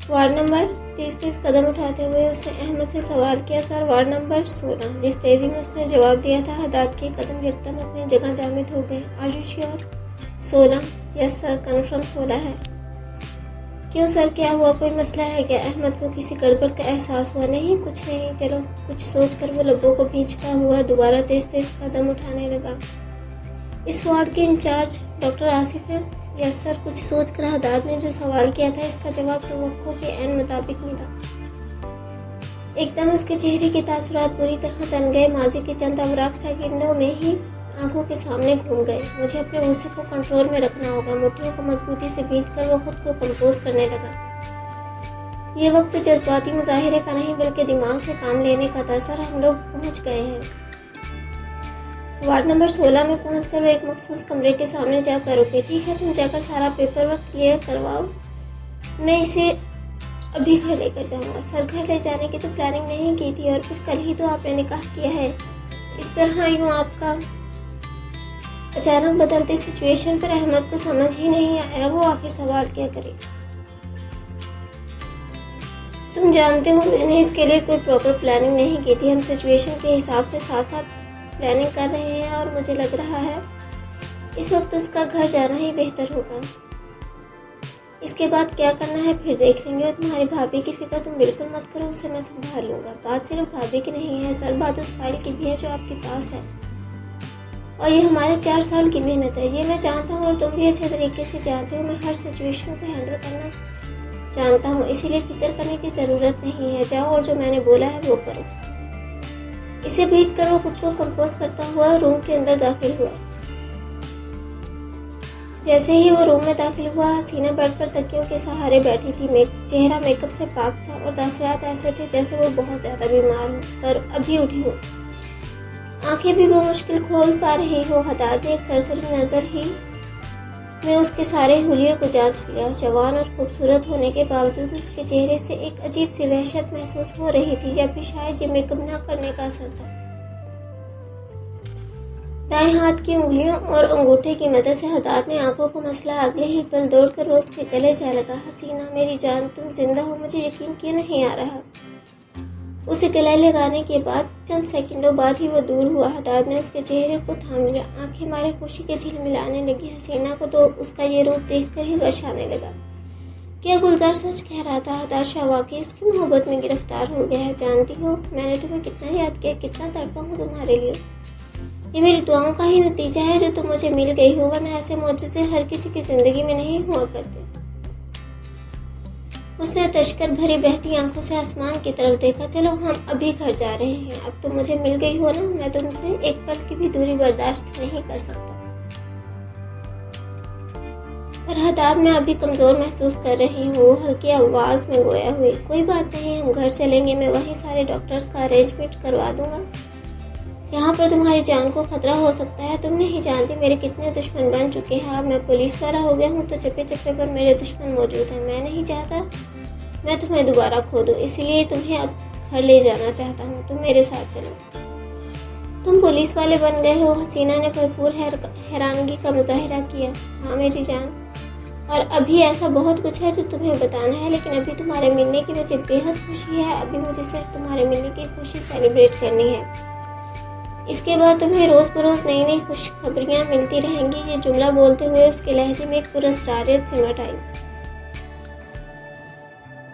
Ward number 30 कदम उठाते हुए उसने अहमद से सवाल किया। Sir, ward number 16। जिस तेजी में उसने जवाब दिया था, हदाद के कदम यकदम अपनी जगह जामिद हो गए। Are you sure? 16? Yes sir, confirm 16 है। क्यों सर, क्या हुआ? कोई मसला है क्या? अहमद को किसी गड़बड़ का एहसास हुआ। नहीं, कुछ नहीं। चलो, कुछ सोचकर वो लब्बों को भींचता हुआ दोबारा तेज कदम उठाने लगा। इस वार्ड के इंचार्ज डॉक्टर आसिफ है? Yes sir. कुछ सोचकर हदाद ने जो सवाल किया था, इसका जवाब तवक्को के ऐन मुताबिक मिला। एकदम उसके चेहरे के तासुरात पूरी तरह तन गए। माजी के चंद अवराक सेकंडों में ही आंखों के सामने घूम गए। मुझे अपने गुस्से को कंट्रोल में रखना होगा। मुट्ठियों को मजबूती से भींचकर वो खुद को कंपोज करने लगा। ये वक्त जज्बाती मुजाहिरे का नहीं, बल्कि दिमाग से काम लेने का था। सर, हम लोग पहुंच गए हैं। वार्ड नंबर 16 में पहुंचकर वो एक मखसूस कमरे के सामने जाकर रुके। ठीक है, तुम जाकर सारा पेपर वर्क क्लियर करवाओ, मैं इसे अभी घर लेकर जाऊंगा। सर, घर ले जाने की तो प्लानिंग नहीं की थी, और फिर कल ही तो आपने निकाह किया है। इस तरह यूं आपका अचानक बदलती सिचुएशन पर अहमद को समझ ही नहीं आया वो आखिर सवाल क्या करे। तुम जानते हो, मैंने इसके लिए कोई प्रॉपर प्लानिंग नहीं की थी। हम सिचुएशन के हिसाब से साथ साथ प्लानिंग कर रहे हैं, और मुझे लग रहा है इस वक्त उसका घर जाना ही बेहतर होगा। इसके बाद क्या करना है फिर देख लेंगे। और तुम्हारी भाभी की फिक्र तुम बिल्कुल मत करो, उसे मैं संभाल लूंगा। बात सिर्फ भाभी की नहीं है सर, बात उस फाइल की भी है जो आपके पास है, और ये हमारे 4 साल की मेहनत है। ये मैं जानता हूँ, और तुम भी अच्छे तरीके से जानते हो। मैं हर सिचुएशन को हैंडल करना जानता हूँ, इसीलिए फिक्र करने की ज़रूरत नहीं है। जाओ और जो मैंने बोला है वो करो। इसे भीज कर वो खुद को कंपोज करता हुआ रूम के अंदर दाखिल हुआ। जैसे ही वो रूम में दाखिल हुआ, हसीना बेड पर तकियों के सहारे बैठी थी। चेहरा मेकअप से पाक था, और तासुरात ऐसे थे जैसे वो बहुत ज्यादा बीमार हो, पर अभी उठी हो। आंखें भी मुश्किल खोल पा रही हो। हदाद ने एक सरसरी नजर ही में उसके सारे हुलियों को जांच लिया। जवान और खूबसूरत होने के बावजूद उसके चेहरे से एक अजीब सी वहशत महसूस हो रही थी, या फिर शायद ये मेकअप न करने का असर था। दाएं हाथ की उंगलियों और अंगूठे की मदद से हदाद ने आंखों को मसला अगले ही पल दौड़कर वो उसके गले जा लगा। हसीना, मेरी जान, तुम जिंदा हो, मुझे यकीन क्यों नहीं आ रहा। उसे गले लगाने के बाद चंद सेकंडों बाद ही वो दूर हुआ। हदाद ने उसके चेहरे को थाम लिया। आंखें मारे खुशी के झिलमिलाने लगी। हसीना को तो उसका ये रूप देखकर ही गश आने लगा। क्या गुलजार सच कह रहा था? हदाद शाह वाकई उसकी मोहब्बत में गिरफ्तार हो गया है। जानती हो, मैंने तुम्हें कितना याद किया, कितना तड़पा हूँ तुम्हारे लिए। ये मेरी दुआओं का ही नतीजा है जो तुम मुझे मिल गई हो, वरना ऐसे मौजज़े हर किसी की जिंदगी में नहीं हुआ करते। उसने तशकर भरी बहती आंखों से आसमान की तरफ देखा। चलो, हम अभी घर जा रहे हैं। अब तुम मुझे मिल गई हो ना, मैं तुमसे एक पल की भी दूरी बर्दाश्त नहीं कर सकता। पर हदाद, मैं अभी कमजोर महसूस कर रही हूँ, वो हल्की आवाज में गोया हुई। कोई बात नहीं, हम घर चलेंगे, मैं वहीं सारे डॉक्टर्स का अरेंजमेंट करवा दूंगा। यहाँ पर तुम्हारी जान को खतरा हो सकता है। तुम नहीं जानती मेरे कितने दुश्मन बन चुके हैं। अब मैं पुलिस वाला हो गया हूँ तो चप्पे चप्पे पर मेरे दुश्मन मौजूद हैं। मैं नहीं चाहता मैं तुम्हें दोबारा खो दूँ, इसलिए तुम्हें अब घर ले जाना चाहता हूँ। तुम मेरे साथ चलो। तुम पुलिस वाले बन गए हो? हसीना ने भरपूर हैरानगी का मुजाहिरा किया। हाँ मेरी जान, और अभी ऐसा बहुत कुछ है जो तुम्हें बताना है, लेकिन अभी तुम्हारे मिलने की मुझे बेहद खुशी है। अभी मुझे सिर्फ तुम्हारे मिलने की खुशी सेलिब्रेट करनी है। इसके बाद तुम्हें रोज बरोज नई नई खुशखबरियां मिलती रहेंगी। ये जुमला बोलते हुए उसके लहजे में एक पुरस्कारियत सिमट आई।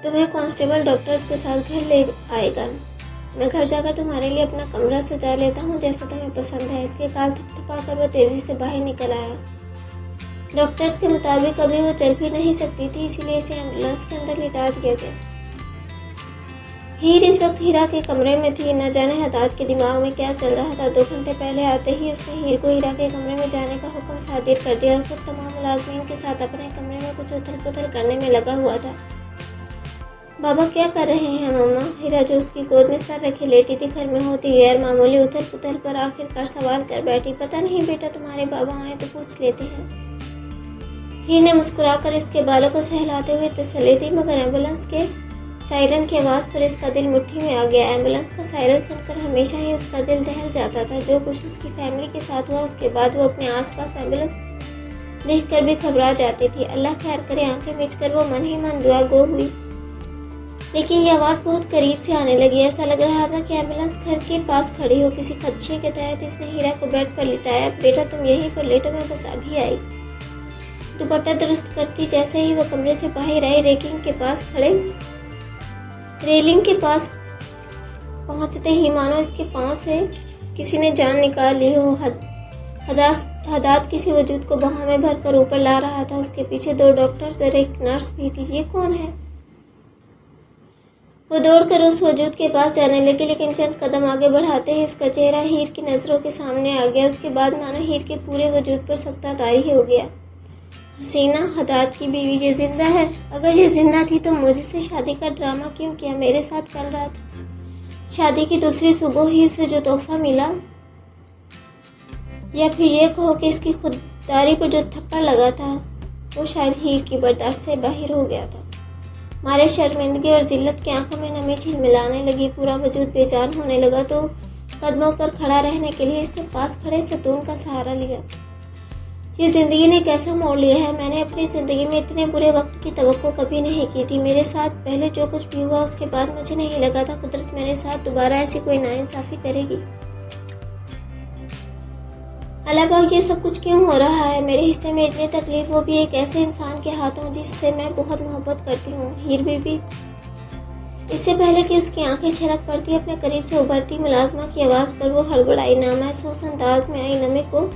तुम्हें कांस्टेबल डॉक्टर्स के साथ घर ले आएगा। मैं घर जाकर तुम्हारे लिए अपना कमरा सजा लेता हूँ जैसा तुम्हें पसंद है। इसके गाल थपथपा कर वो तेजी से बाहर निकल आया। डॉक्टर्स के मुताबिक अभी वो चल भी नहीं सकती थी, इसीलिए इसे एम्बुलेंस के अंदर लिटा दिया गया। हीर इस वक्त हीरा के कमरे में थी। न जाने हदाद के दिमाग में क्या चल रहा था। 2 घंटे पहले आते ही उसने हीर को हीरा के कमरे में जाने का हुक्म सादिर कर दिया, और खुद तमाम मुलाजमीन के साथ अपने कमरे में कुछ उथल पुथल करने में लगा हुआ था। बाबा क्या कर रहे हैं मम्मा? हीरा जो उसकी गोद में सर रखे लेटी थी घर में होती गैर मामूली उथल पुथल पर आखिरकार सवाल कर बैठी। पता नहीं बेटा, तुम्हारे बाबा आए तो पूछ लेते हैं। हीर ने मुस्कुराकर इसके बालों को सहलाते हुए तसल्ली दी, मगर एम्बुलेंस के सायरन की आवाज़ पर इसका दिल मुट्ठी में आ गया। एम्बुलेंस का सायरन सुनकर हमेशा ही उसका दिल दहल जाता था। जो कुछ उसकी फैमिली के साथ हुआ, उसके बाद वो अपने आसपास एम्बुलेंस देखकर भी घबरा जाती थी। अल्लाह खैर करे, आंखें मीच कर वो मन ही मन दुआ गो हुई। लेकिन ये आवाज़ बहुत करीब से आने लगी। ऐसा लग रहा था कि एम्बुलेंस घर के पास खड़ी हो। किसी खदशे के तहत इसने हीरा को बेड पर लिटाया। बेटा तुम यहीं पर लेटो, मैं बस अभी आई। दुपट्टा दुरुस्त करती जैसे ही वो कमरे से बाहर आई, रेलिंग के पास पहुंचते ही मानो इसके पांव से किसी ने जान निकाल ली हो। हदाद किसी वजूद को बाहों में भरकर ऊपर ला रहा था। उसके पीछे 2 डॉक्टर्स और एक नर्स भी थी। ये कौन है? वो दौड़कर उस वजूद के पास जाने लगी, लेकिन चंद कदम आगे बढ़ाते ही उसका चेहरा हीर की नजरों के सामने आ गया। उसके बाद मानो हीर के पूरे वजूद पर सख्ता तारी हो गया। हसीना, हदाद की बीवी, ये जिंदा है? अगर ये जिंदा थी तो मुझसे शादी का ड्रामा क्यों किया मेरे साथ कल रात? शादी की दूसरी सुबह ही उसे जो तोहफा मिला, या फिर ये कहो कि इसकी खुददारी पर जो थप्पड़ लगा था वो शायद हीर की बर्दाश्त से बाहर हो गया था। मारे शर्मिंदगी और जिल्लत की आंखों में नमी झिलमिलाने लगी। पूरा वजूद बेजान होने लगा तो कदमों पर खड़ा रहने के लिए इसने पास खड़े सतून का सहारा लिया। ये जिंदगी ने कैसा मोड़ लिया है। मैंने अपनी जिंदगी में इतने बुरे वक्त की तवक्को कभी नहीं की थी। मेरे साथ पहले जो कुछ भी हुआ उसके बाद मुझे नहीं लगा था कुदरत मेरे साथ दोबारा ऐसी कोई नाइंसाफी करेगी। अल्लाह पाक, ये सब कुछ क्यों हो रहा है? मेरे हिस्से में इतनी तकलीफ, वो भी एक ऐसे इंसान के हाथों जिससे मैं बहुत मोहब्बत करती हूँ। हीर बीबी। इससे पहले कि उसकी आंखें छलक पड़ती, अपने करीब से उभरती मुलाजमा की आवाज़ पर वो हड़बड़ाई। नामहसूस अंदाज में आई नमी को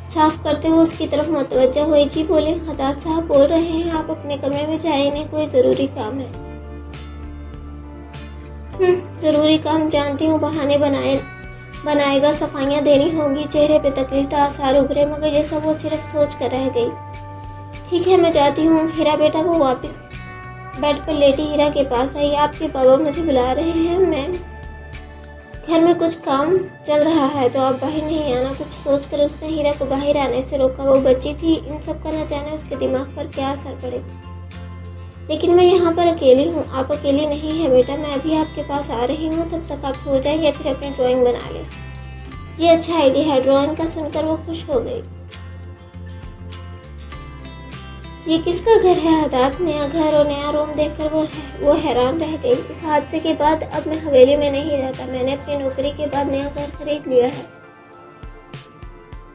साफ करते हुए उसकी तरफ मुतवज्जा हुई। जी बोले। हदाद साहब बोल रहे हैं, आप अपने कमरे में जाए, इन्हें कोई ज़रूरी काम है। ज़रूरी काम जानती हूँ, बहाने बनाएगा, सफाइयाँ देनी होगी। चेहरे पे तकलीफ का आसार उभरे, मगर ये सब वो सिर्फ सोच कर रह गई। ठीक है, मैं जाती हूँ। हीरा बेटा, वो वापस बेड पर लेटी हीरा के पास आई। आपके बाबा मुझे बुला रहे हैं, मैं घर में कुछ काम चल रहा है तो आप बाहर नहीं आना। कुछ सोचकर उसने हीरा को बाहर आने से रोका। वो बच्ची थी, इन सब का न जाने उसके दिमाग पर क्या असर पड़े। लेकिन मैं यहाँ पर अकेली हूँ। आप अकेली नहीं है बेटा, मैं अभी आपके पास आ रही हूँ। तब तक आप सो जाएं या फिर अपनी ड्राइंग बना लें। ये अच्छा आइडिया है। ड्राइंग का सुनकर वो खुश हो गई। ये किसका घर है हदाद? नया घर और नया रूम देखकर वो हैरान रह गई। इस हादसे के बाद अब मैं हवेली में नहीं रहता। मैंने अपनी नौकरी के बाद नया घर खरीद लिया है।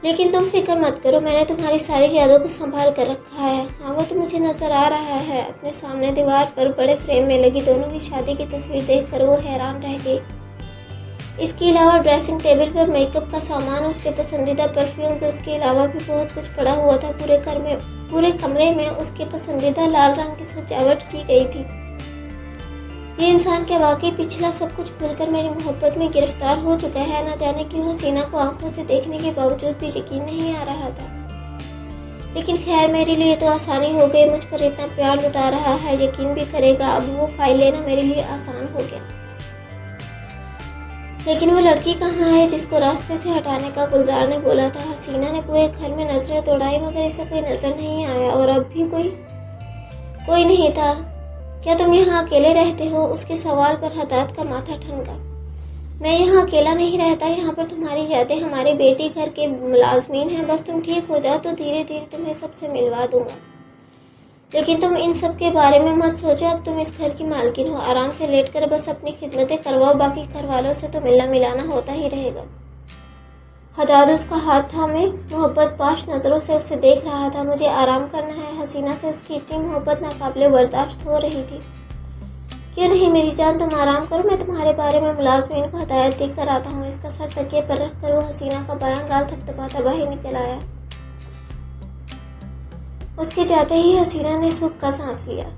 लेकिन तुम फिक्र मत करो, मैंने तुम्हारी सारी यादों को संभाल कर रखा है। हाँ, वो तो मुझे नजर आ रहा है। अपने सामने दीवार पर बड़े फ्रेम में लगी दोनों की शादी की तस्वीर देखकर वो हैरान रह गई। इसके अलावा ड्रेसिंग टेबल पर मेकअप का सामान, उसके पसंदीदा परफ्यूम्स, उसके अलावा भी बहुत कुछ पड़ा हुआ था। पूरे कमरे में उसके पसंदीदा लाल रंग की सजावट की गई थी। ये इंसान क्या वाकई पिछला सब कुछ भूलकर मेरी मोहब्बत में गिरफ्तार हो चुका है? न जाने क्यों हसीना को आंखों से देखने के बावजूद भी यकीन नहीं आ रहा था। लेकिन खैर, मेरे लिए तो आसानी हो गई। मुझ पर इतना प्यार लुटा रहा है, यकीन भी करेगा। अब वो फाइल लेना मेरे लिए आसान हो गया। लेकिन वो लड़की कहाँ है जिसको रास्ते से हटाने का गुलजार ने बोला था? हसीना ने पूरे घर में नजरें दौड़ाई, मगर इसे कोई नजर नहीं आया। और अब भी कोई नहीं था। क्या तुम यहाँ अकेले रहते हो? उसके सवाल पर हदाद का माथा ठनका। मैं यहाँ अकेला नहीं रहता। यहाँ पर तुम्हारी यादें, हमारी बेटी, घर के मुलाजमीन हैं। बस तुम ठीक हो जाओ तो धीरे धीरे तुम्हें सबसे मिलवा दूंगा। लेकिन तुम इन सब के बारे में मत सोचो। अब तुम इस घर की मालकिन हो। आराम से लेटकर बस अपनी खिदमतें करवाओ। बाकी घर वालों से तो मिलना मिलाना होता ही रहेगा। हदाद उसका हाथ थामे मोहब्बत पाश नजरों से उसे देख रहा था। मुझे आराम करना है। हसीना से उसकी इतनी मोहब्बत नाकाबिले बर्दाश्त हो रही थी। क्यों नहीं मेरी जान, तुम आराम करो। मैं तुम्हारे बारे में मुलाजमीन को हदायत देकर आता हूँ। इसका सर तकिए पर रखकर वो हसीना का बायां गाल थपथपाता बाहर निकल आया। उसके जाते ही हसीना ने सुख का सांस लिया।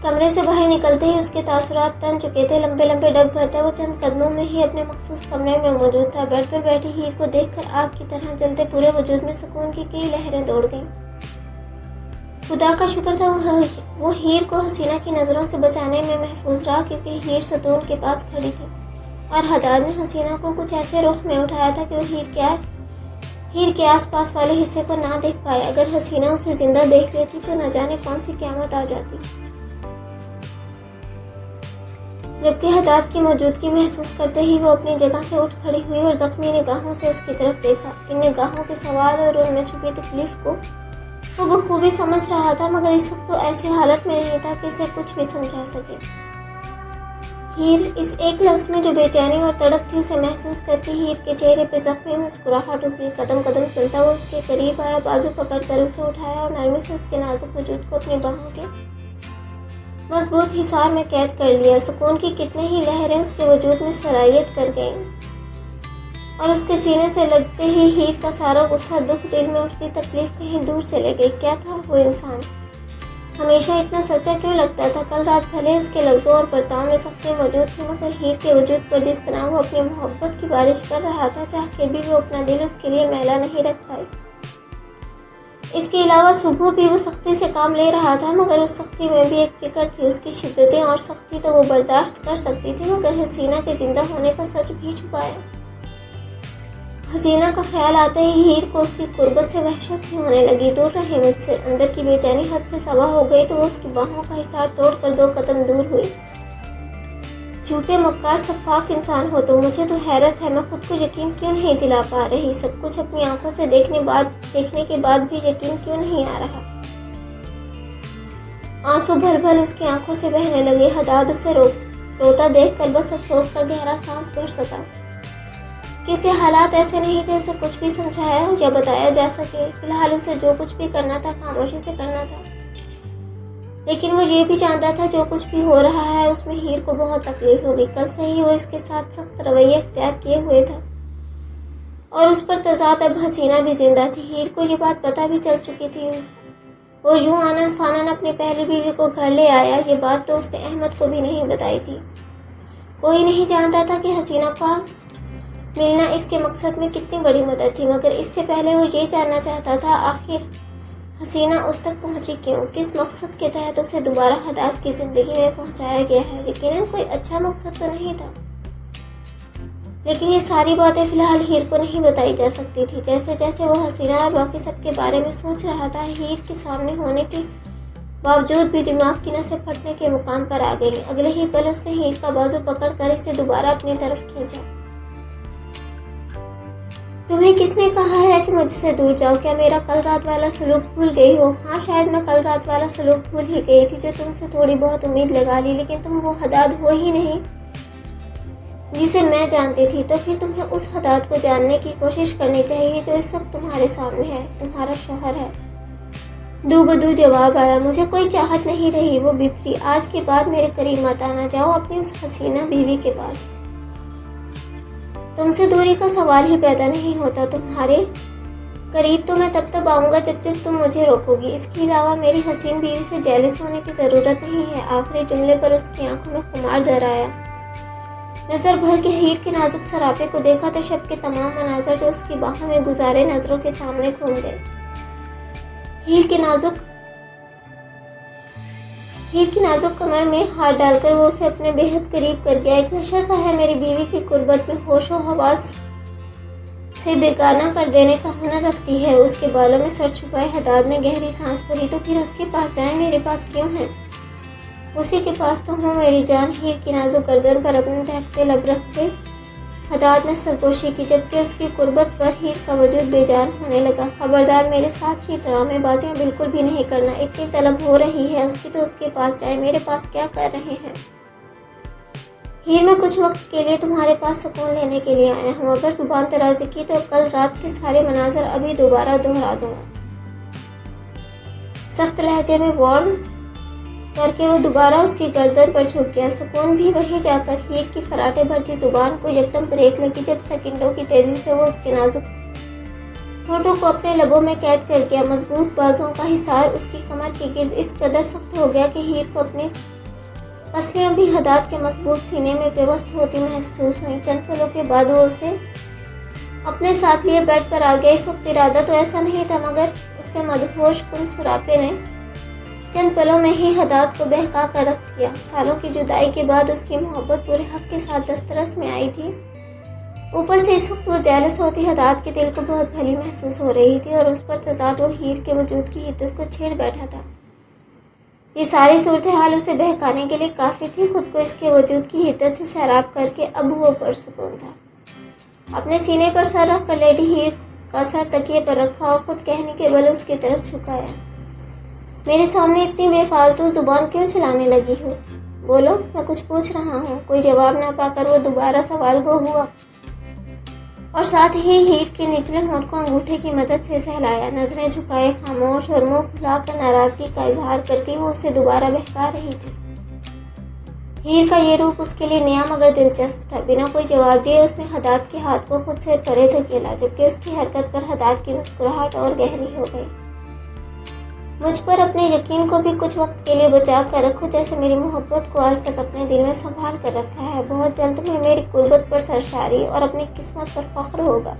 कमरे से बाहर निकलते ही उसके तासुरात तन चुके थे। लंबे लंबे डग भरता वो चंद कदमों में ही अपने मखसूस कमरे में मौजूद था। बेड पर बैठी हीर को देखकर आग की तरह जलते पूरे वजूद में सुकून की कई लहरें दौड़ गईं। खुदा का शुक्र था वो हीर को हसीना की नजरों से बचाने में महफूज रहा, क्योंकि हीर सतून के पास खड़ी थी और हदाद ने हसीना को कुछ ऐसे रुख में उठाया था कि वो हीर के आसपास वाले हिस्से को ना देख पाए। अगर हसीना उसे जिंदा देख लेती तो न जाने कौन सी क़यामत आ जाती। जबकि हदाद की मौजूदगी महसूस करते ही वो अपनी जगह से उठ खड़ी हुई और जख्मी निगाहों से उसकी तरफ देखा। इन निगाहों के सवाल और उनमें छुपी तकलीफ को वो बखूबी समझ रहा था, मगर इस वक्त वो ऐसी हालत में नहीं था कि इसे कुछ भी समझा सके। हीर, इस एक लफ्ज़ में जो बेचैनी और तड़प थी उसे महसूस करके हीर के चेहरे पे जख्मी मुस्कुराहट उभरी। कदम कदम चलता वो उसके करीब आया, बाजू पकड़कर उसे उठाया और नरमी से उसके नाजुक वजूद को अपनी बाहों के मजबूत हिसार में कैद कर लिया। सुकून की कितने ही लहरें उसके वजूद में सरायत कर गईं और उसके सीने से लगते ही हीर का सारा गुस्सा, दुख, दिल में उठती तकलीफ कहीं दूर चले गई। क्या था वो इंसान? हमेशा इतना सच्चा क्यों लगता था? कल रात भले उसके लफ्ज़ों और बर्ताव में सख्ती मौजूद थी, मगर हीर के वजूद पर जिस तरह वो अपनी मोहब्बत की बारिश कर रहा था, चाह के भी वो अपना दिल उसके लिए मैला नहीं रख पाई। इसके अलावा सुबह भी वो सख्ती से काम ले रहा था, मगर उस सख्ती में भी एक फिक्र थी। उसकी शिद्दतें और सख्ती तो वो बर्दाश्त कर सकती थी, मगर हसीना के जिंदा होने का सच भी छुपाया। हसीना का ख्याल आते ही हीर को उसकी कुर्बत से वहशत सी होने लगी। दूर रहे मुझसे। अंदर की बेचैनी हद से सवा हो गई तो वो उसकी बाहों का हिसार तोड़कर 2 कदम दूर हुई। झूठे, मक्कार, सफाक इंसान हो तो मुझे तो हैरत है, मैं खुद को यकीन क्यों नहीं दिला पा रही। सब कुछ अपनी आंखों से देखने के बाद भी यकीन क्यों नहीं आ रहा। आंसू भर भर उसकी आंखों से बहने लगे। हदाद उसे रोता देखकर बस अफसोस का गहरा सांस भर सका, क्योंकि हालात ऐसे नहीं थे उसे कुछ भी समझाया या बताया जा सके। फिलहाल उसे जो कुछ भी करना था खामोशी से करना था, लेकिन वो ये भी जानता था जो कुछ भी हो रहा है उसमें हीर को बहुत तकलीफ होगी। कल से ही वो इसके साथ सख्त रवैया इख्तियार किए हुए था और उस पर तजाद अब हसीना भी जिंदा थी। हीर को ये बात पता भी चल चुकी थी। वो यूं आनन फानन अपनी पहली बीवी को घर ले आया। ये बात तो उसने अहमद को भी नहीं बताई थी। कोई नहीं जानता था कि हसीना का मिलना इसके मकसद में कितनी बड़ी मदद थी, मगर इससे पहले वो ये जानना चाहता था आखिर हसीना उस तक पहुंची क्यों, किस मकसद के तहत उसे दोबारा हदाद की जिंदगी में पहुंचाया गया है। यकीनन कोई अच्छा मकसद तो नहीं था, लेकिन ये सारी बातें फिलहाल हीर को नहीं बताई जा सकती थी। जैसे जैसे वो हसीना और बाकी सबके बारे में सोच रहा था, हीर के सामने होने के बावजूद भी दिमाग की नसें फटने के मुकाम पर आ गई। अगले ही पल उसने हीर का बाजू पकड़कर इसे दोबारा अपनी तरफ खींचा। तुम्हें किसने कहा है कि मुझसे दूर जाओ? क्या मेरा कल रात वाला सलूक भूल गई हो? हाँ, शायद मैं कल रात वाला सलूक भूल ही गई थी, जो तुमसे थोड़ी बहुत उम्मीद लगा ली, लेकिन तुम वो हदाद हो ही नहीं जिसे मैं जानती थी। तो फिर तुम्हें उस हदाद को जानने की कोशिश करनी चाहिए जो इस वक्त तुम्हारे सामने है, तुम्हारा शौहर है। दू बदू जवाब आया। मुझे कोई चाहत नहीं रही, वो बिफरी। आज के बाद मेरे करीब मत आना, जाओ अपनी उस हसीना बीवी के पास। तुमसे दूरी का सवाल ही पैदा नहीं होता। तुम्हारे करीब तो मैं तब आऊंगा जब तुम मुझे रोकोगी। इसके अलावा मेरी हसीन बीवी से जेलस होने की जरूरत नहीं है। आखिरी जुमले पर उसकी आंखों में खुमार दर आया। नजर भर के हीर के नाजुक सरापे को देखा तो शब के तमाम मनाजर जो उसकी बाहों में गुजारे नजरों के सामने घूम गए। हीर की नाजुक कमर में हाथ डालकर वो उसे अपने बेहद करीब कर गया। एक नशा सा है मेरी बीवी की कुर्बत में, होशो हवास से बेगाना कर देने का हुनर रखती है। उसके बालों में सर छुपाए हदाद ने गहरी सांस भरी। तो फिर उसके पास जाए, मेरे पास क्यों है? उसी के पास तो हूँ मेरी जान। हीर की नाजुक गर्दन पर अपने दहकते लब रखते हदाद ने सरगोशी की, जबकि उसकी कुर्बत पर हीर का वजूद बेजान होने लगा। खबरदार, मेरे साथ ये ड्रामेबाजियां बिल्कुल भी नहीं करना। इतनी तलब हो रही है उसकी तो उसके पास जाए, मेरे पास क्या कर रहे हैं? हीर, मैं कुछ वक्त के लिए तुम्हारे पास सुकून लेने के लिए आया हूँ। अगर जुबान दराजी की तो कल रात के सारे मनाजर अभी दोबारा दोहरा दूंगा। सख्त लहजे में वार्न करके वो दोबारा उसकी गर्दन पर झुक गया। सुकून भी वहीं जाकर हीर की फराटे भरती जुबान को एकदम ब्रेक लगी, जब सेकंडों की तेजी से वो उसके नाजुक होठों को अपने लबों में कैद कर गया। मजबूत बाजुओं का हिसार उसकी कमर के गिर्द इस कदर सख्त हो गया कि हीर को अपनी पसलियां भी हदाद के मजबूत सीने में पेवस्त होती महसूस हुई। चंद पलों के बाद वो उसे अपने साथ लिए बेड पर आ गया। इस वक्त इरादा तो ऐसा नहीं था, मगर उसके मदहोश कुन सुरापे ने चंद पलों में ही हदाद को बहका कर रख दिया। सालों की जुदाई के बाद उसकी मोहब्बत पूरे हक के साथ दस्तरस में आई थी। ऊपर से इस वक्त वो जेलस होती हदाद के दिल को बहुत भली महसूस हो रही थी और उस पर तजाद वो हीर के वजूद की हिद्दत को छेड़ बैठा था। ये सारी सूरत हाल उसे बहकाने के लिए काफ़ी थी। खुद को इसके वजूद की हिद्दत से सैराब करके अब वो पुरसुकून था। अपने सीने पर सर रख कर लेडी हीर का सर तकिए पर रखा और खुद कहने के बल उसकी तरफ झुकाया। मेरे सामने इतनी बेफालतू जुबान क्यों चलाने लगी हो? बोलो, मैं कुछ पूछ रहा हूँ। कोई जवाब ना पाकर वो दोबारा सवाल गो हुआ और साथ ही हीर के निचले होंठ को अंगूठे की मदद से सहलाया। नजरें झुकाए खामोश और मुंह फुलाकर नाराजगी का इजहार करती वो उसे दोबारा बहका रही थी। हीर का ये रूप उसके लिए नया मगर दिलचस्प था। बिना कोई जवाब दिए उसने हदात के हाथ को खुद से परे धकेला, जबकि उसकी हरकत पर हदात की मुस्कुराहट और गहरी हो गई। मुझ पर अपने यकीन को भी कुछ वक्त के लिए बचा कर रखो, जैसे मेरी मोहब्बत को आज तक अपने दिल में संभाल कर रखा है। बहुत जल्द तुम्हें मेरी कुर्बत पर सरशारी और अपनी किस्मत पर फख्र होगा।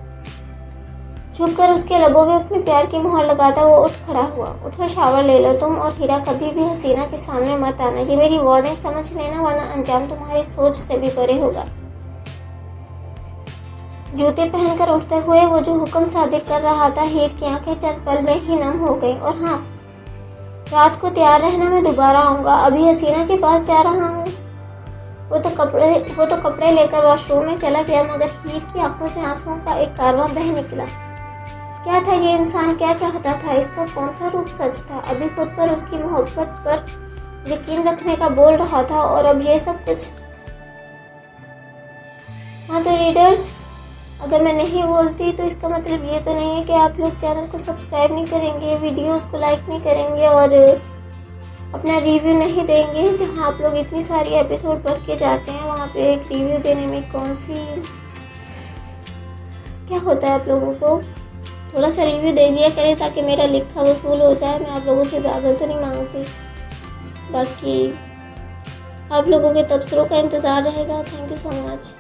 झुककर उसके लबों में अपने प्यार की मोहर लगाता वो उठ खड़ा हुआ। उठो, शावर ले लो तुम, और हीरा कभी भी हसीना के सामने मत आना। ये मेरी वार्निंग समझ लेना, वरना अंजाम तुम्हारी सोच से भी परे होगा। जूते पहनकर उठते हुए वो जो हुक्म सादिर कर रहा था, हीर की आंखें चंद पल में ही नम हो गईं। और हाँ, रात को तैयार रहना, मैं दोबारा आऊँगा। अभी हसीना के पास जा रहा हूँ। वो तो कपड़े लेकर वॉशरूम में चला गया, मगर हीर की आंखों से आंसुओं का एक कारवां बह निकला। क्या था ये इंसान? क्या चाहता था? इसका कौन सा रूप सच था? अभी खुद पर, उसकी मोहब्बत पर यकीन रखने का बोल रहा था, और अब ये सब कुछ। हाँ तो रीडर्स, अगर मैं नहीं बोलती तो इसका मतलब ये तो नहीं है कि आप लोग चैनल को सब्सक्राइब नहीं करेंगे, वीडियोस को लाइक नहीं करेंगे और अपना रिव्यू नहीं देंगे। जहां आप लोग इतनी सारी एपिसोड पढ़ के जाते हैं, वहां पे एक रिव्यू देने में कौन सी क्या होता है? आप लोगों को थोड़ा सा रिव्यू दे दिया करें ताकि मेरा लिखा वसूल हो जाए। मैं आप लोगों से ज़्यादा तो नहीं मांगती। बाकी आप लोगों के तबसरों का इंतज़ार रहेगा। Thank you so much.